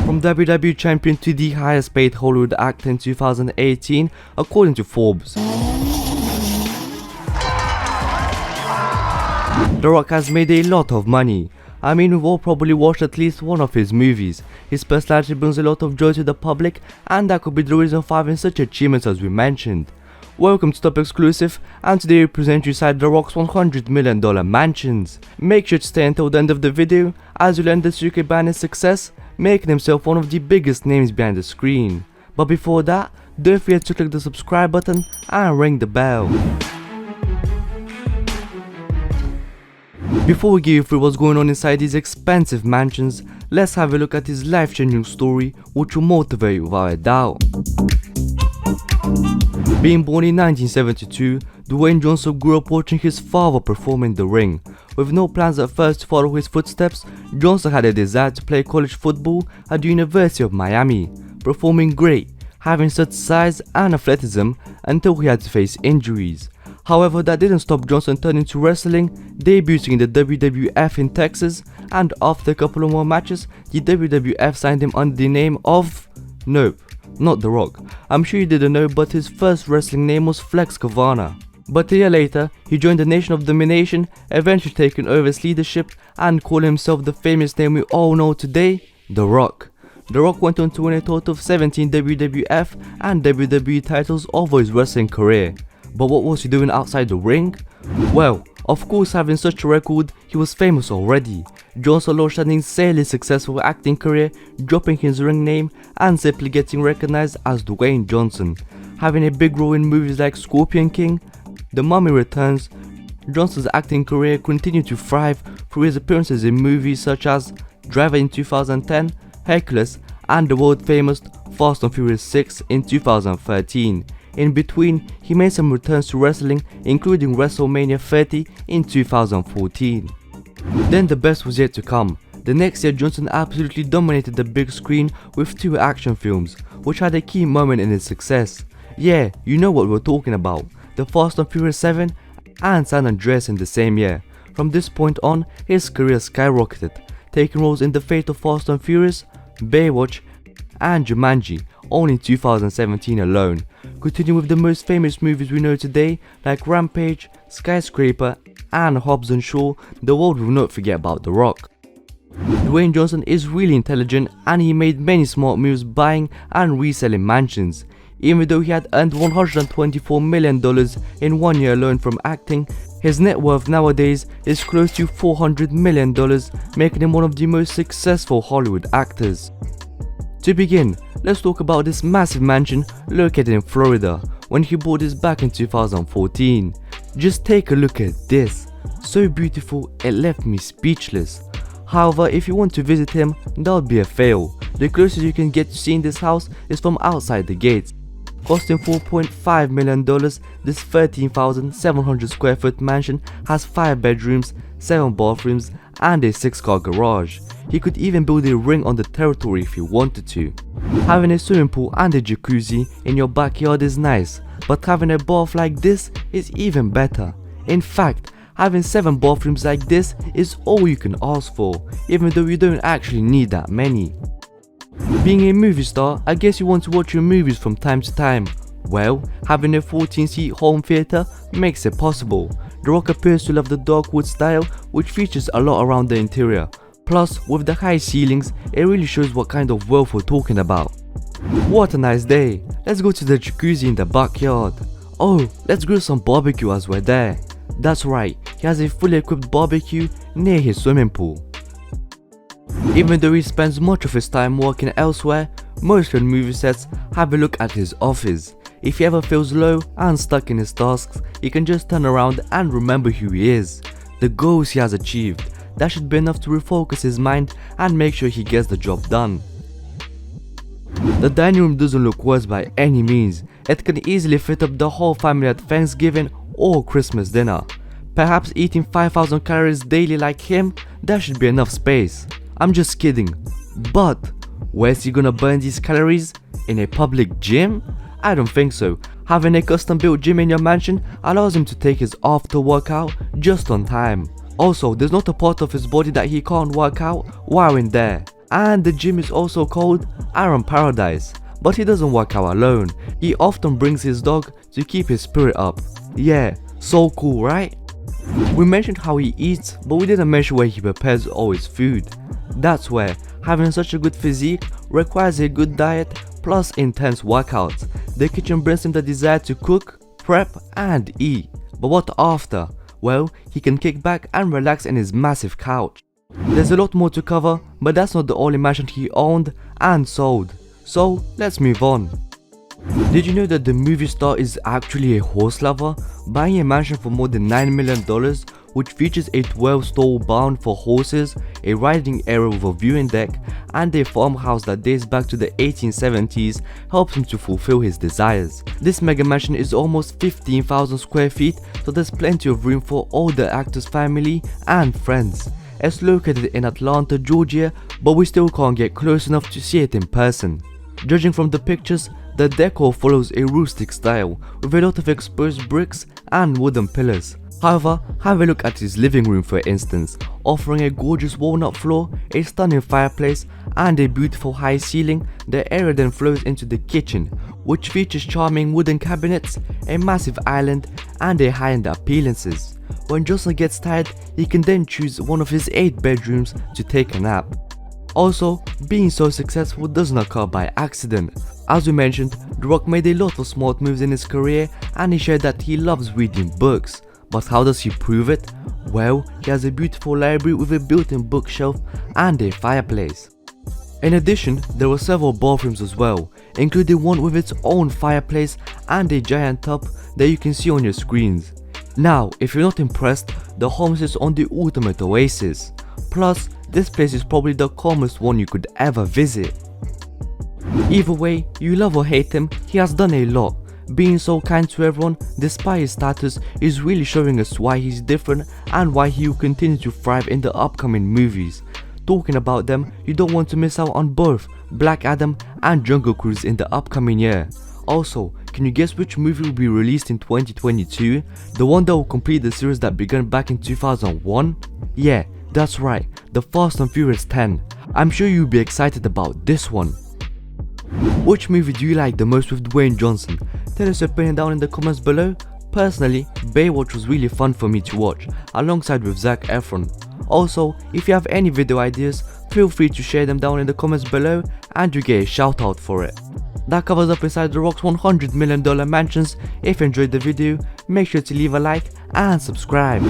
From WWE champion to the highest paid Hollywood actor in 2018, according to Forbes. The Rock has made a lot of money. I mean, we've all probably watched at least one of his movies. His personality brings a lot of joy to the public, and that could be the reason for having such achievements as we mentioned. Welcome to Top Exclusive, and today we present you inside The Rock's $100 million mansions. Make sure to stay until the end of the video, as you'll learn the secret behind his success, making himself one of the biggest names behind the screen. But before that, don't forget to click the subscribe button and ring the bell. Before we give you through what's going on inside these expensive mansions, let's have a look at his life-changing story, which will motivate you without a doubt. Being born in 1972, Dwayne Johnson grew up watching his father perform in the ring. With no plans at first to follow his footsteps, Johnson had a desire to play college football at the University of Miami, performing great, having such size and athleticism until he had to face injuries. However, that didn't stop Johnson turning to wrestling, debuting in the WWF in Texas, and after a couple of more matches, the WWF signed him under the name of... Nope, not The Rock. I'm sure you didn't know, but his first wrestling name was Flex Kavana. But a year later, he joined the Nation of Domination, eventually taking over its leadership and calling himself the famous name we all know today, The Rock. The Rock went on to win a total of 17 WWF and WWE titles over his wrestling career. But what was he doing outside the ring? Well, of course, having such a record, he was famous already. Johnson launched an insanely successful acting career, dropping his ring name and simply getting recognized as Dwayne Johnson. Having a big role in movies like Scorpion King, The Mummy Returns, Johnson's acting career continued to thrive through his appearances in movies such as Driver in 2010, Hercules, and the world famous Fast and Furious 6 in 2013. In between, he made some returns to wrestling, including WrestleMania 30 in 2014. Then the best was yet to come. The next year, Johnson absolutely dominated the big screen with 2 action films, which had a key moment in his success. Yeah, you know what we're talking about, the Fast and Furious 7 and San Andreas in the same year. From this point on, his career skyrocketed, taking roles in The Fate of Fast and Furious, Baywatch, and Jumanji, only in 2017 alone. Continuing with the most famous movies we know today, like Rampage, Skyscraper, and Hobbs and Shaw, the world will not forget about The Rock. Dwayne Johnson is really intelligent, and he made many smart moves buying and reselling mansions. Even though he had earned $124 million in 1 year alone from acting, his net worth nowadays is close to $400 million, making him one of the most successful Hollywood actors. To begin, let's talk about this massive mansion located in Florida when he bought this back in 2014. Just take a look at this. So beautiful, it left me speechless. However, if you want to visit him, that would be a fail. The closest you can get to seeing this house is from outside the gates. Costing $4.5 million, this 13,700 square foot mansion has 5 bedrooms, 7 bathrooms, and a 6-car garage. He could even build a ring on the territory if he wanted to. Having a swimming pool and a jacuzzi in your backyard is nice, but having a bath like this is even better. In fact, having 7 bathrooms like this is all you can ask for, even though you don't actually need that many. Being a movie star, I guess you want to watch your movies from time to time. Well, having a 14-seat home theater makes it possible. The Rock appears to love the dark wood style, which features a lot around the interior. Plus, with the high ceilings, it really shows what kind of wealth we're talking about. What a nice day. Let's go to the jacuzzi in the backyard. Oh, let's grill some barbecue as we're there. That's right, he has a fully equipped barbecue near his swimming pool. Even though he spends much of his time working elsewhere, mostly on movie sets, have a look at his office. If he ever feels low and stuck in his tasks, he can just turn around and remember who he is, the goals he has achieved. That should be enough to refocus his mind and make sure he gets the job done. The dining room doesn't look worse by any means. It can easily fit up the whole family at Thanksgiving or Christmas dinner. Perhaps eating 5,000 calories daily like him, that should be enough space. I'm just kidding. But where's he gonna burn these calories? In a public gym? I don't think so. Having a custom built gym in your mansion allows him to take his after workout just on time. Also, there's not a part of his body that he can't work out while in there. And the gym is also called Aaron Paradise. But he doesn't work out alone, he often brings his dog to keep his spirit up. Yeah, so cool, right? We mentioned how he eats, but we didn't mention where he prepares all his food. That's where having such a good physique requires a good diet plus intense workouts. The kitchen brings him the desire to cook, prep and eat. But what after? Well, he can kick back and relax in his massive couch. There's a lot more to cover, but that's not the only mansion he owned and sold. So let's move on. Did you know that the movie star is actually a horse lover, buying a mansion for more than $9 million, which features a 12-stall barn for horses, a riding area with a viewing deck, and a farmhouse that dates back to the 1870s helps him to fulfill his desires. This mega mansion is almost 15,000 square feet, so there's plenty of room for all the actor's family and friends. It's located in Atlanta, Georgia, but we still can't get close enough to see it in person. Judging from the pictures, the decor follows a rustic style with a lot of exposed bricks and wooden pillars. However, have a look at his living room for instance, offering a gorgeous walnut floor, a stunning fireplace and a beautiful high ceiling. The area then flows into the kitchen, which features charming wooden cabinets, a massive island and a high-end appliances. When Johnson gets tired, he can then choose one of his 8 bedrooms to take a nap. Also, being so successful doesn't occur by accident. As we mentioned, The Rock made a lot of smart moves in his career and he shared that he loves reading books. But how does he prove it? Well, he has a beautiful library with a built-in bookshelf and a fireplace. In addition, there were several bathrooms as well, including one with its own fireplace and a giant tub that you can see on your screens. Now, if you're not impressed, the home sits on the ultimate oasis. Plus, this place is probably the calmest one you could ever visit. Either way, you love or hate him, he has done a lot. Being so kind to everyone despite his status is really showing us why he's different and why he will continue to thrive in the upcoming movies. Talking about them, you don't want to miss out on both Black Adam and Jungle Cruise in the upcoming year. Also, can you guess which movie will be released in 2022? The one that will complete the series that began back in 2001? Yeah, that's right, The Fast and Furious 10. I'm sure you'll be excited about this one. Which movie do you like the most with Dwayne Johnson? Tell us your opinion down in the comments below. Personally, Baywatch was really fun for me to watch, alongside with Zac Efron. Also, if you have any video ideas, feel free to share them down in the comments below and you get a shout out for it. That covers up inside The Rock's $100 million mansions. If you enjoyed the video, make sure to leave a like and subscribe.